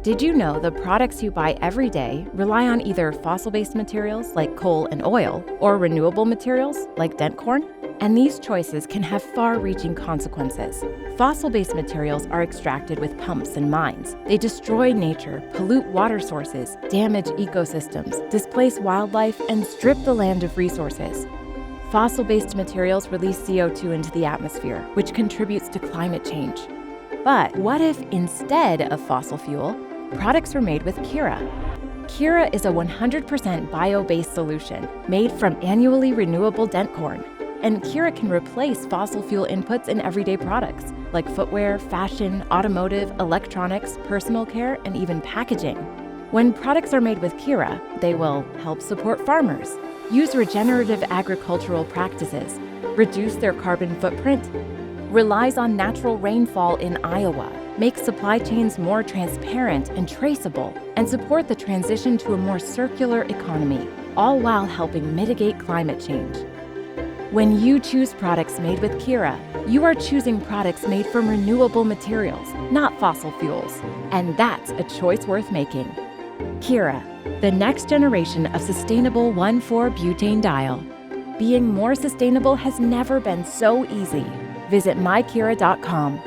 Did you know the products you buy every day rely on either fossil-based materials like coal and oil or renewable materials like dent corn? And these choices can have far-reaching consequences. Fossil-based materials are extracted with pumps and mines. They destroy nature, pollute water sources, damage ecosystems, displace wildlife, and strip the land of resources. Fossil-based materials release CO2 into the atmosphere, which contributes to climate change. But what if, instead of fossil fuel, products were made with QIRA? QIRA is a 100% bio-based solution made from annually renewable dent corn. And QIRA can replace fossil fuel inputs in everyday products, like footwear, fashion, automotive, electronics, personal care, and even packaging. When products are made with QIRA, they will help support farmers, use regenerative agricultural practices, reduce their carbon footprint, relies on natural rainfall in Iowa, make supply chains more transparent and traceable, and support the transition to a more circular economy, all while helping mitigate climate change. When you choose products made with QIRA, you are choosing products made from renewable materials, not fossil fuels. And that's a choice worth making. QIRA, the next generation of sustainable 1,4-butanediol. Being more sustainable has never been so easy. Visit myqira.com.